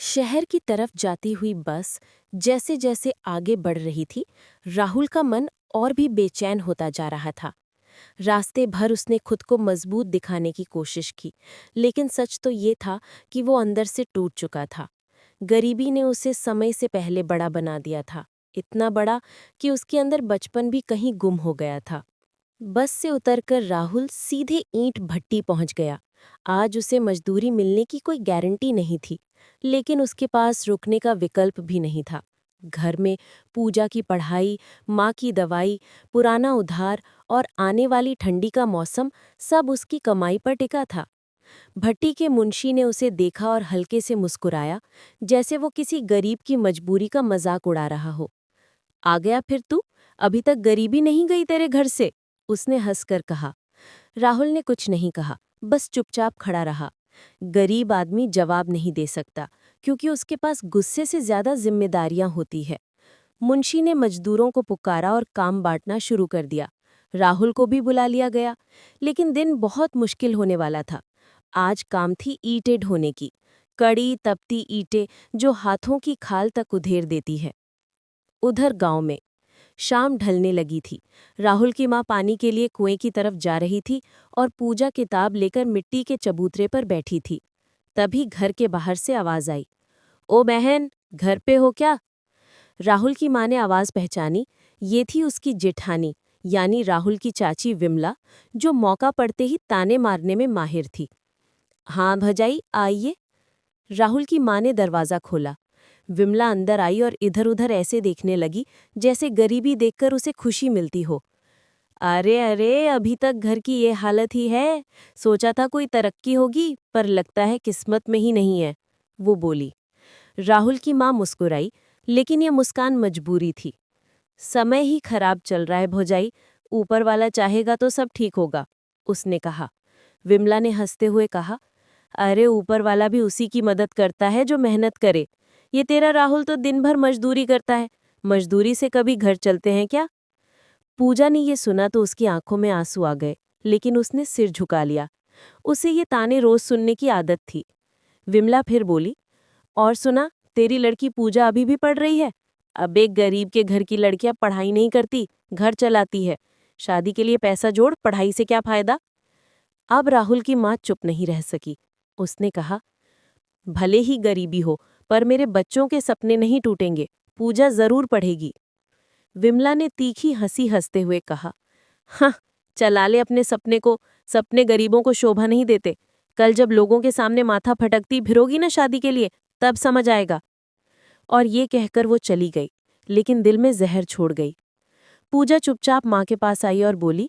शहर की तरफ जाती हुई बस जैसे जैसे आगे बढ़ रही थी, राहुल का मन और भी बेचैन होता जा रहा था। रास्ते भर उसने खुद को मजबूत दिखाने की कोशिश की, लेकिन सच तो ये था कि वो अंदर से टूट चुका था। गरीबी ने उसे समय से पहले बड़ा बना दिया था, इतना बड़ा कि उसके अंदर बचपन भी कहीं गुम हो गया था। बस से उतरकर राहुल सीधे ईंट भट्टी पहुंच गया। आज उसे मजदूरी मिलने की कोई गारंटी नहीं थी, लेकिन उसके पास रुकने का विकल्प भी नहीं था। घर में पूजा की पढ़ाई, माँ की दवाई, पुराना उधार और आने वाली ठंडी का मौसम सब उसकी कमाई पर टिका था। भट्टी के मुंशी ने उसे देखा और हल्के से मुस्कुराया, जैसे वो किसी गरीब की मजबूरी का मजाक उड़ा रहा हो। आ गया फिर तू? अभी तक गरीबी नहीं गई तेरे घर से? उसने हंसकर कहा। राहुल ने कुछ नहीं कहा, बस चुपचाप खड़ा रहा। गरीब आदमी जवाब नहीं दे सकता, क्योंकि उसके पास गुस्से से ज्यादा जिम्मेदारियां होती है। मुंशी ने मजदूरों को पुकारा और काम बांटना शुरू कर दिया। राहुल को भी बुला लिया गया, लेकिन दिन बहुत मुश्किल होने वाला था। आज काम थी ईंटें ढोने की, कड़ी तपती ईंटें जो हाथों की खाल तक उधेर देती है। उधर गांव में शाम ढलने लगी थी। राहुल की माँ पानी के लिए कुएं की तरफ जा रही थी और पूजा किताब लेकर मिट्टी के चबूतरे पर बैठी थी। तभी घर के बाहर से आवाज आई। ओ बहन, घर पे हो क्या? राहुल की माँ ने आवाज पहचानी। ये थी उसकी जेठानी, यानी राहुल की चाची विमला, जो मौका पड़ते ही ताने मारने में माहिर थी। हाँ भजाई, आइए। राहुल की माँ ने दरवाजा खोला। विमला अंदर आई और इधर उधर ऐसे देखने लगी जैसे गरीबी देखकर उसे खुशी मिलती हो। अरे अरे, अभी तक घर की ये हालत ही है। सोचा था कोई तरक्की होगी, पर लगता है किस्मत में ही नहीं है, वो बोली। राहुल की माँ मुस्कुराई, लेकिन ये मुस्कान मजबूरी थी। समय ही खराब चल रहा है भौजाई, ऊपर वाला चाहेगा तो सब ठीक होगा, उसने कहा। विमला ने हंसते हुए कहा, अरे ऊपर वाला भी उसी की मदद करता है जो मेहनत करे। ये तेरा राहुल तो दिन भर मजदूरी करता है, मजदूरी से कभी घर चलते हैं क्या? पूजा ने ये सुना तो उसकी आंखों में आंसू आ गए, लेकिन उसने सिर झुका लिया। उसे ये ताने रोज सुनने की आदत थी। विमला फिर बोली, और सुना, तेरी लड़की पूजा अभी भी पढ़ रही है? अब एक गरीब के घर की लड़कियां पढ़ाई नहीं करती, घर चलाती है। शादी के लिए पैसा जोड़, पढ़ाई से क्या फायदा? अब राहुल की माँ चुप नहीं रह सकी। उसने कहा, भले ही गरीबी हो, पर मेरे बच्चों के सपने नहीं टूटेंगे। पूजा जरूर पढ़ेगी। विमला ने तीखी हंसी हंसते हुए कहा, हाँ, चला ले अपने सपने को। सपने गरीबों को शोभा नहीं देते। कल जब लोगों के सामने माथा फटकती फिरोगी ना शादी के लिए, तब समझ आएगा। और ये कहकर वो चली गई, लेकिन दिल में जहर छोड़ गई। पूजा चुपचाप माँ के पास आई और बोली,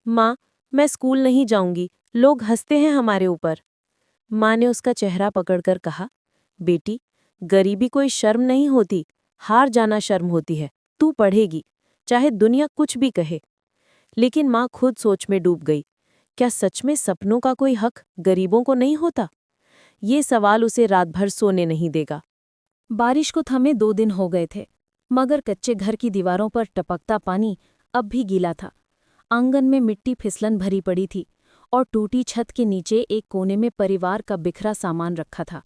माँ, मैं स्कूल नहीं जाऊंगी, लोग हंसते हैं हमारे ऊपर। माँ ने उसका चेहरा पकड़कर कहा, बेटी, गरीबी कोई शर्म नहीं होती, हार जाना शर्म होती है। तू पढ़ेगी, चाहे दुनिया कुछ भी कहे। लेकिन माँ खुद सोच में डूब गई। क्या सच में सपनों का कोई हक गरीबों को नहीं होता? ये सवाल उसे रात भर सोने नहीं देगा। बारिश को थमे 2 दिन हो गए थे, मगर कच्चे घर की दीवारों पर टपकता पानी अब भी गीला था। आंगन में मिट्टी फिसलन भरी पड़ी थी और टूटी छत के नीचे एक कोने में परिवार का बिखरा सामान रखा था।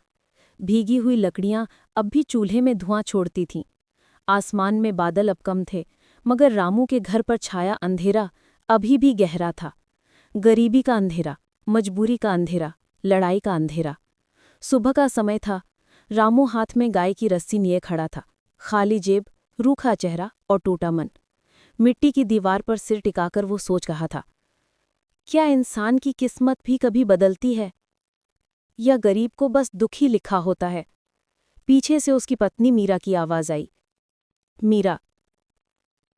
भीगी हुई लकड़ियां अब भी चूल्हे में धुआं छोड़ती थीं। आसमान में बादल अब कम थे, मगर रामू के घर पर छाया अंधेरा अभी भी गहरा था। गरीबी का अंधेरा, मजबूरी का अंधेरा, लड़ाई का अंधेरा। सुबह का समय था। रामू हाथ में गाय की रस्सी लिए खड़ा था, खाली जेब, रूखा चेहरा और टूटा मन। मिट्टी की दीवार पर सिर टिकाकर वो सोच रहा था, क्या इंसान की किस्मत भी कभी बदलती है, या गरीब को बस दुख ही लिखा होता है? पीछे से उसकी पत्नी मीरा की आवाज आई। मीरा,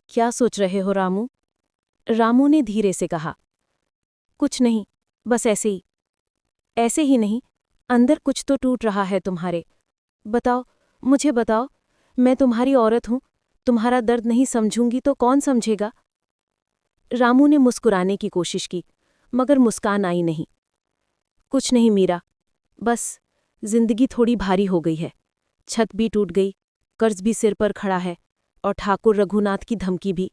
क्या सोच रहे हो रामू? रामू ने धीरे से कहा, कुछ नहीं, बस ऐसे ही। ऐसे ही नहीं, अंदर कुछ तो टूट रहा है तुम्हारे। बताओ, मुझे बताओ, मैं तुम्हारी औरत हूं, तुम्हारा दर्द नहीं समझूंगी तो कौन समझेगा? रामू ने मुस्कुराने की कोशिश की, मगर मुस्कान आई नहीं। कुछ नहीं मीरा, बस जिंदगी थोड़ी भारी हो गई है। छत भी टूट गई, कर्ज भी सिर पर खड़ा है, और ठाकुर रघुनाथ की धमकी भी।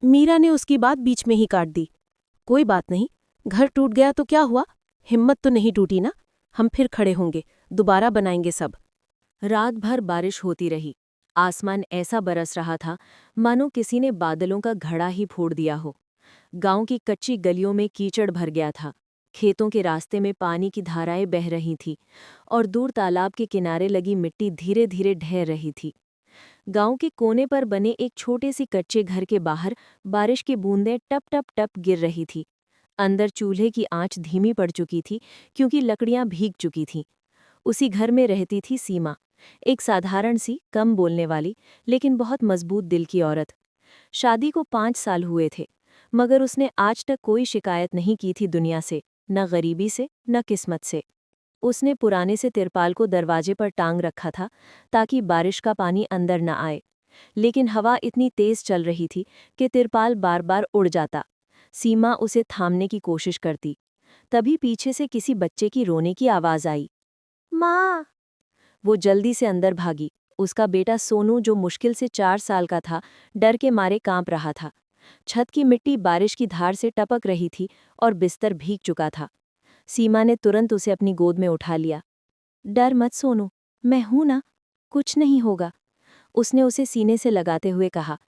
मीरा ने उसकी बात बीच में ही काट दी। कोई बात नहीं, घर टूट गया तो क्या हुआ, हिम्मत तो नहीं टूटी ना, हम फिर खड़े होंगे, दोबारा बनाएंगे सब। रात भर बारिश होती रही। आसमान ऐसा बरस रहा था मानो किसी ने बादलों का घड़ा ही फोड़ दिया हो। गांव की कच्ची गलियों में कीचड़ भर गया था। खेतों के रास्ते में पानी की धाराएं बह रही थीं और दूर तालाब के किनारे लगी मिट्टी धीरे धीरे ढह रही थी। गांव के कोने पर बने एक छोटे सी कच्चे घर के बाहर बारिश की बूंदें टप टप टप गिर रही थी। अंदर चूल्हे की आंच धीमी पड़ चुकी थी क्योंकि लकड़ियां भीग चुकी थीं। उसी घर में रहती थी सीमा, एक साधारण सी कम बोलने वाली लेकिन बहुत मजबूत दिल की औरत। शादी को 5 साल हुए थे, मगर उसने आज तक कोई शिकायत नहीं की थी दुनिया से, न गरीबी से न किस्मत से। उसने पुराने से तिरपाल को दरवाजे पर टांग रखा था ताकि बारिश का पानी अंदर न आए, लेकिन हवा इतनी तेज चल रही थी कि तिरपाल बार बार उड़ जाता। सीमा उसे थामने की कोशिश करती। तभी पीछे से किसी बच्चे की रोने की आवाज आई। माँ! वो जल्दी से अंदर भागी। उसका बेटा सोनू, जो मुश्किल से 4 साल का था, डर के मारे कांप रहा था। छत की मिट्टी बारिश की धार से टपक रही थी और बिस्तर भीग चुका था। सीमा ने तुरंत उसे अपनी गोद में उठा लिया। डर मत सोनू, मैं हूं ना, कुछ नहीं होगा, उसने उसे सीने से लगाते हुए कहा।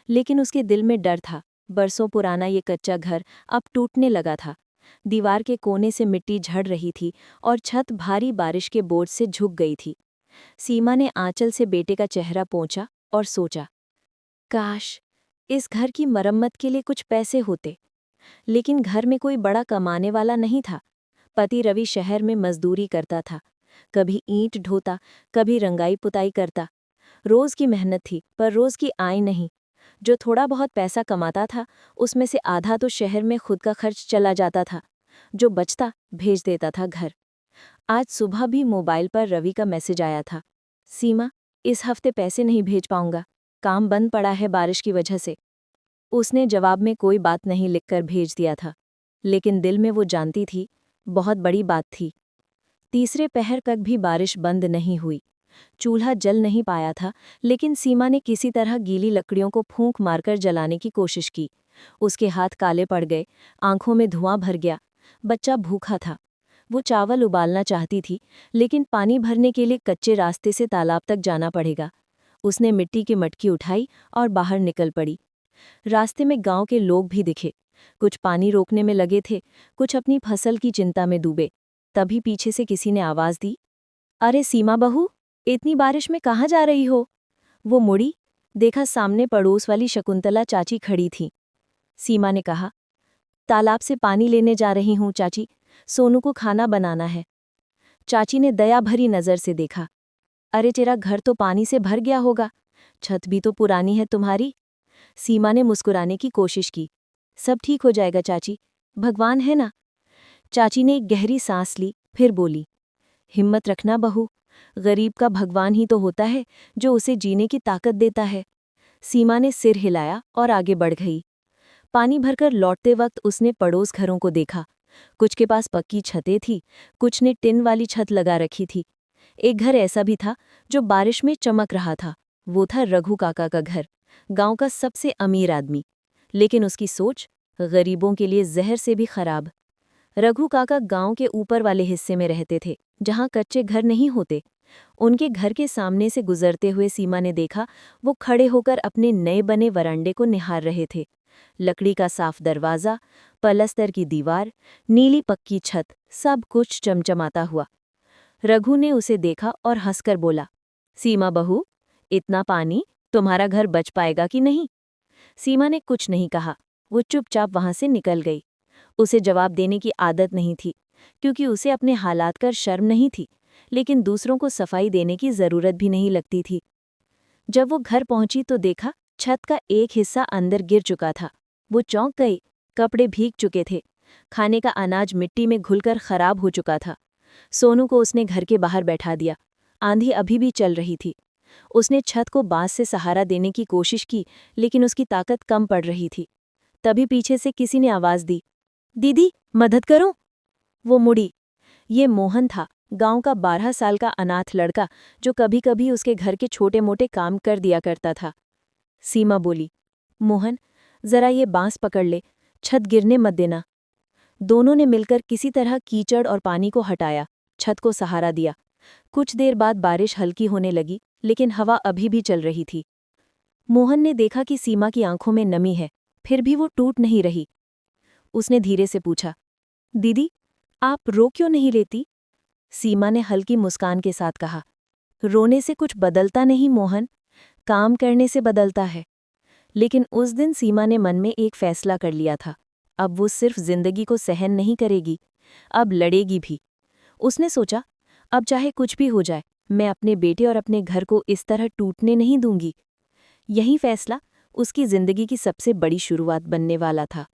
लेकिन उसके दिल में डर था। बरसों पुराना ये कच्चा घर अब टूटने लगा था। दीवार के कोने से मिट्टी झड़ रही थी और छत भारी बारिश के बोझ से झुक गई थी। सीमा ने आंचल से बेटे का चेहरा पोंछा और सोचा, काश इस घर की मरम्मत के लिए कुछ पैसे होते। लेकिन घर में कोई बड़ा कमाने वाला नहीं था। पति रवि शहर में मजदूरी करता था, कभी ईंट ढोता, कभी रंगाई पुताई करता। रोज की मेहनत थी पर रोज की आय नहीं। जो थोड़ा बहुत पैसा कमाता था उसमें से आधा तो शहर में खुद का खर्च चला जाता था, जो बचता भेज देता था घर। आज सुबह भी मोबाइल पर रवि का मैसेज आया था, सीमा, इस हफ्ते पैसे नहीं भेज पाऊंगा, काम बंद पड़ा है बारिश की वजह से। उसने जवाब में कोई बात नहीं लिखकर भेज दिया था, लेकिन दिल में वो जानती थी बहुत बड़ी बात थी। तीसरे पहर तक भी बारिश बंद नहीं हुई। चूल्हा जल नहीं पाया था, लेकिन सीमा ने किसी तरह गीली लकड़ियों को फूंक मारकर जलाने की कोशिश की। उसके हाथ काले पड़ गए, आंखों में धुआं भर गया। बच्चा भूखा था। वो चावल उबालना चाहती थी, लेकिन पानी भरने के लिए कच्चे रास्ते से तालाब तक जाना पड़ेगा। उसने मिट्टी की मटकी उठाई और बाहर निकल पड़ी। रास्ते में गांव के लोग भी दिखे। कुछ पानी रोकने में लगे थे, कुछ अपनी फसल की चिंता में डूबे। तभी पीछे से किसी ने आवाज दी, अरे सीमा बहू, इतनी बारिश में कहाँ जा रही हो? वो मुड़ी, देखा सामने पड़ोस वाली शकुंतला चाची खड़ी थीं। सीमा ने कहा, तालाब से पानी लेने जा रही हूँ चाची, सोनू को खाना बनाना है। चाची ने दया भरी नजर से देखा, अरे तेरा घर तो पानी से भर गया होगा, छत भी तो पुरानी है तुम्हारी। सीमा ने मुस्कुराने की कोशिश की, सब ठीक हो जाएगा चाची, भगवान है ना। चाची ने एक गहरी सांस ली, फिर बोली, हिम्मत रखना बहू, गरीब का भगवान ही तो होता है जो उसे जीने की ताकत देता है। सीमा ने सिर हिलाया और आगे बढ़ गई। पानी भरकर लौटते वक्त उसने पड़ोस घरों को देखा। कुछ के पास पक्की छतें थी, कुछ ने टिन वाली छत लगा रखी थी। एक घर ऐसा भी था जो बारिश में चमक रहा था। वो था रघु काका का घर, गांव का सबसे अमीर आदमी। लेकिन उसकी सोच गरीबों के लिए जहर से भी खराब। रघु काका गांव के ऊपर वाले हिस्से में रहते थे, जहां कच्चे घर नहीं होते। उनके घर के सामने से गुजरते हुए सीमा ने देखा, वो खड़े होकर अपने नए बने वरांडे को निहार रहे थे। लकड़ी का साफ दरवाज़ा, पलस्तर की दीवार, नीली पक्की छत, सब कुछ चमचमाता हुआ। रघु ने उसे देखा और हंसकर बोला, सीमा बहू, इतना पानी, तुम्हारा घर बच पाएगा कि नहीं? सीमा ने कुछ नहीं कहा, वो चुपचाप वहां से निकल गई। उसे जवाब देने की आदत नहीं थी, क्योंकि उसे अपने हालात कर शर्म नहीं थी, लेकिन दूसरों को सफाई देने की जरूरत भी नहीं लगती थी। जब वो घर पहुंची तो देखा छत का एक हिस्सा अंदर गिर चुका था। वो चौंक गई, कपड़े भीग चुके थे, खाने का अनाज मिट्टी में घुलकर खराब हो चुका था। सोनू को उसने घर के बाहर बैठा दिया। आंधी अभी भी चल रही थी। उसने छत को बांस से सहारा देने की कोशिश की, लेकिन उसकी ताकत कम पड़ रही थी। तभी पीछे से किसी ने आवाज दी, दीदी, मदद करो। वो मुड़ी। ये मोहन था, गांव का 12 साल का अनाथ लड़का, जो कभी कभी उसके घर के छोटे मोटे काम कर दिया करता था। सीमा बोली, मोहन, जरा ये बांस पकड़ ले, छत गिरने मत देना। दोनों ने मिलकर किसी तरह कीचड़ और पानी को हटाया, छत को सहारा दिया। कुछ देर बाद बारिश हल्की होने लगी, लेकिन हवा अभी भी चल रही थी। मोहन ने देखा कि सीमा की आंखों में नमी है, फिर भी वो टूट नहीं रही। उसने धीरे से पूछा, दीदी, आप रो क्यों नहीं लेती? सीमा ने हल्की मुस्कान के साथ कहा, रोने से कुछ बदलता नहीं मोहन, काम करने से बदलता है। लेकिन उस दिन सीमा ने मन में एक फैसला कर लिया था। अब वो सिर्फ जिंदगी को सहन नहीं करेगी, अब लड़ेगी भी। उसने सोचा, अब चाहे कुछ भी हो जाए, मैं अपने बेटे और अपने घर को इस तरह टूटने नहीं दूंगी। यही फैसला उसकी जिंदगी की सबसे बड़ी शुरुआत बनने वाला था।